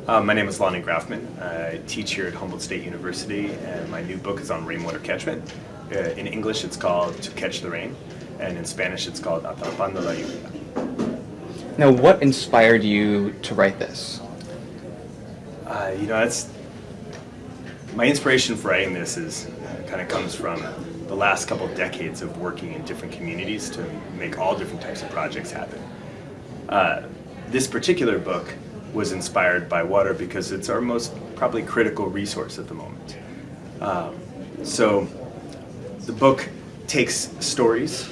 My name is Lonnie Grafman. I teach here at Humboldt State University, and my new book is on rainwater catchment. In English, it's called To Catch the Rain, and in Spanish, it's called Atrapando la Lluvia. Now, what inspired you to write this? That's my inspiration for writing this is kind of comes from the last couple decades of working in different communities to make all different types of projects happen. This particular book was inspired by water because it's our most probably critical resource at the moment. So the book takes stories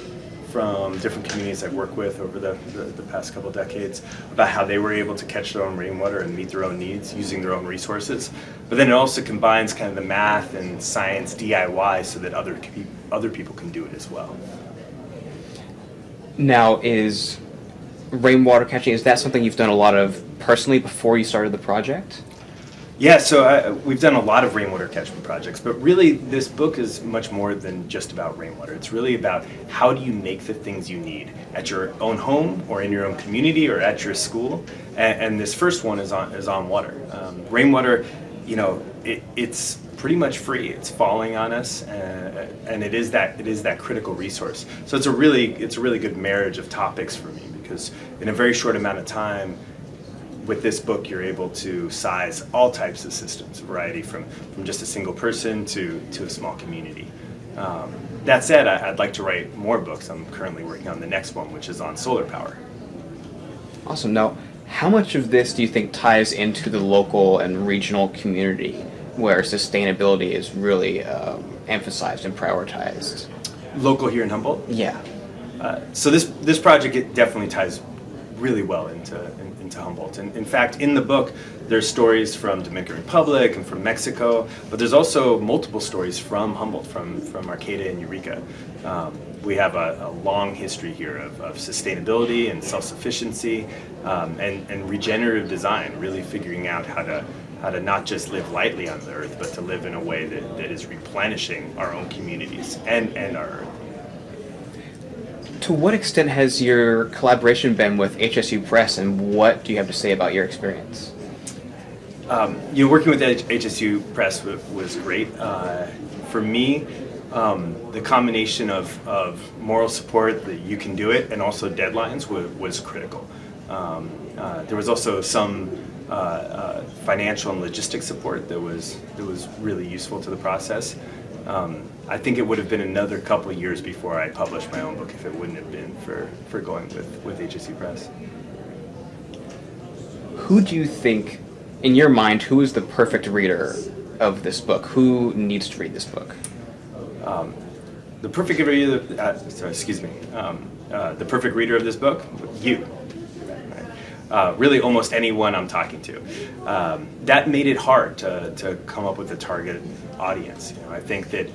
from different communities I've worked with over the past couple decades about how they were able to catch their own rainwater and meet their own needs using their own resources. But then it also combines kind of the math and science DIY so that other people can do it as well. Now, is rainwater catching, is that something you've done a lot of personally before you started the project? Yeah, so we've done a lot of rainwater catchment projects, but really this book is much more than just about rainwater. It's really about how do you make the things you need at your own home or in your own community or at your school. And this first one is on water. Rainwater, it's pretty much free. It's falling on us, and it is that critical resource. So it's a really good marriage of topics for me because in a very short amount of time, with this book, you're able to size all types of systems, a variety from just a single person to a small community. That said, I'd like to write more books. I'm currently working on the next one, which is on solar power. Awesome. Now, how much of this do you think ties into the local and regional community where sustainability is really emphasized and prioritized? Local here in Humboldt? Yeah. So this project, it definitely ties really well into Humboldt. And in fact, in the book, there's stories from Dominican Republic and from Mexico, but there's also multiple stories from Humboldt, from Arcata and Eureka. We have a long history here of sustainability and self-sufficiency and regenerative design, really figuring out how to not just live lightly on the earth, but to live in a way that is replenishing our own communities and our earth. To what extent has your collaboration been with HSU Press, and what do you have to say about your experience? Working with HSU Press was great. For me, the combination of moral support that you can do it and also deadlines was critical. There was also some financial and logistic support that was really useful to the process. I think it would have been another couple of years before I published my own book if it wouldn't have been for going with HSU Press. Who do you think, in your mind, who is the perfect reader of this book? Who needs to read this book? The perfect reader, the perfect reader of this book, you. Really almost anyone I'm talking to. That made it hard to come up with a target audience. I think that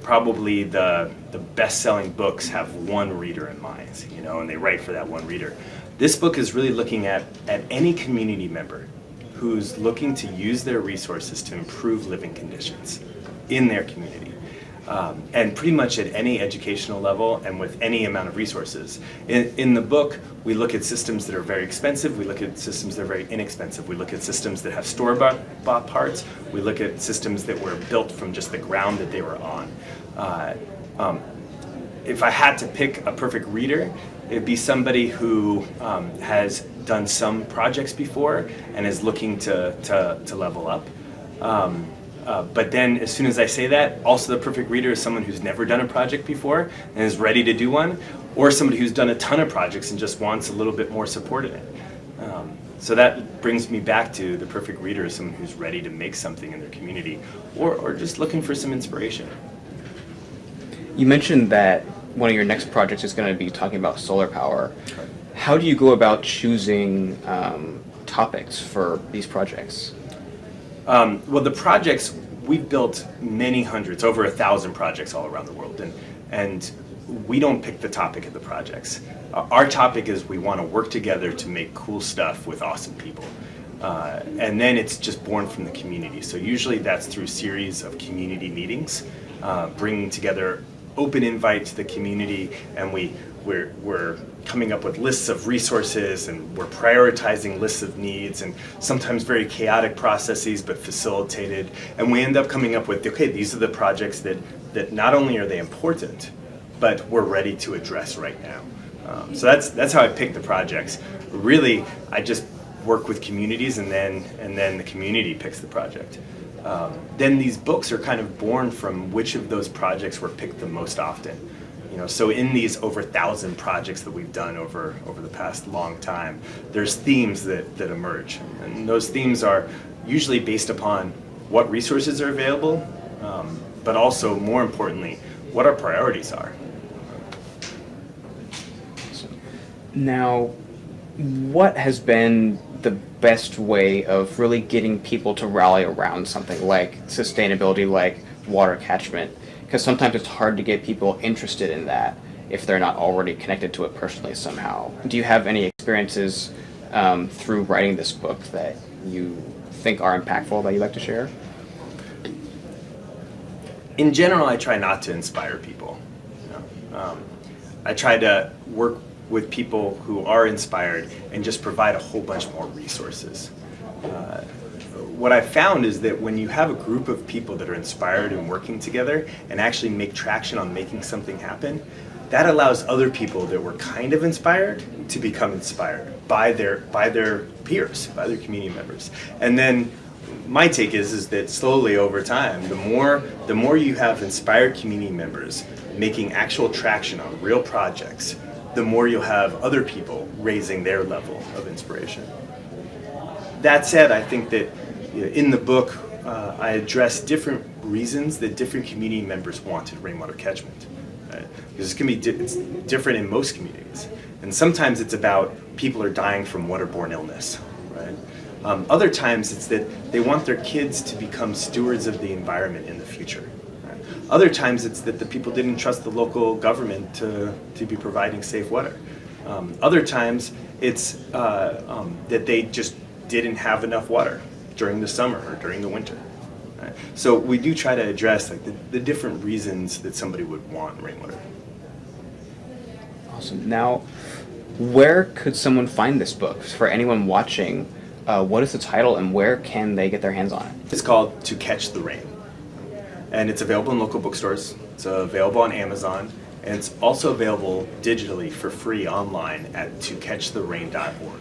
probably the best-selling books have one reader in mind, and they write for that one reader. This book is really looking at any community member who's looking to use their resources to improve living conditions in their community. And pretty much at any educational level and with any amount of resources. In the book, we look at systems that are very expensive, we look at systems that are very inexpensive, we look at systems that have store-bought parts, we look at systems that were built from just the ground that they were on. If I had to pick a perfect reader, it'd be somebody who has done some projects before and is looking to level up. But then as soon as I say that, also the perfect reader is someone who's never done a project before and is ready to do one, or somebody who's done a ton of projects and just wants a little bit more support in it. So that brings me back to the perfect reader is someone who's ready to make something in their community or just looking for some inspiration. You mentioned that one of your next projects is going to be talking about solar power. Right. How do you go about choosing topics for these projects? Well, the projects, we've built many hundreds, over 1,000 projects all around the world, and we don't pick the topic of the projects. Our topic is we want to work together to make cool stuff with awesome people. And then it's just born from the community. So usually that's through a series of community meetings, bringing together open invite to the community, and we're coming up with lists of resources, and we're prioritizing lists of needs, and sometimes very chaotic processes, but facilitated. And we end up coming up with, okay, these are the projects that not only are they important, but we're ready to address right now. So that's how I pick the projects. Really, I just work with communities, and then the community picks the project. Then these books are kind of born from which of those projects were picked the most often. So in these over 1,000 projects that we've done over the past long time, there's themes that emerge. And those themes are usually based upon what resources are available, but also, more importantly, what our priorities are. Now, what has been the best way of really getting people to rally around something like sustainability, like water catchment? Because sometimes it's hard to get people interested in that if they're not already connected to it personally somehow. Do you have any experiences through writing this book that you think are impactful that you'd like to share? In general, I try not to inspire people. I try to work with people who are inspired and just provide a whole bunch more resources. What I've found is that when you have a group of people that are inspired and working together and actually make traction on making something happen, that allows other people that were kind of inspired to become inspired by their peers, by their community members. And then my take is that slowly over time, the more you have inspired community members making actual traction on real projects, the more you'll have other people raising their level of inspiration. That said, I think that in the book, I address different reasons that different community members wanted rainwater catchment. Right? Because it's different in most communities. And sometimes it's about people are dying from waterborne illness. Right? Other times it's that they want their kids to become stewards of the environment in the future. Right? Other times it's that the people didn't trust the local government to be providing safe water. Other times it's that they just didn't have enough water during the summer or during the winter. Right? So we do try to address like the different reasons that somebody would want rainwater. Awesome. Now, where could someone find this book? For anyone watching, what is the title and where can they get their hands on it? It's called To Catch the Rain. And it's available in local bookstores. It's available on Amazon. And it's also available digitally for free online at tocatchtherain.org.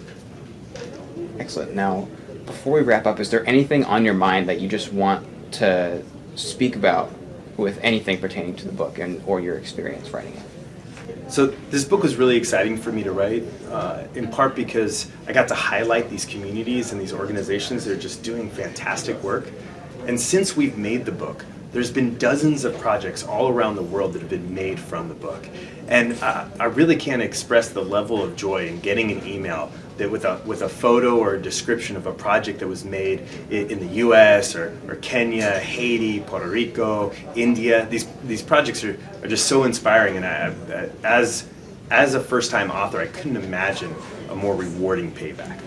Excellent. Now, before we wrap up, is there anything on your mind that you just want to speak about with anything pertaining to the book or your experience writing it? So this book was really exciting for me to write, in part because I got to highlight these communities and these organizations that are just doing fantastic work. And since we've made the book, there's been dozens of projects all around the world that have been made from the book. And I really can't express the level of joy in getting an email that with a photo or a description of a project that was made in the US or Kenya, Haiti, Puerto Rico, India. These projects are just so inspiring, and as a first-time author, I couldn't imagine a more rewarding payback.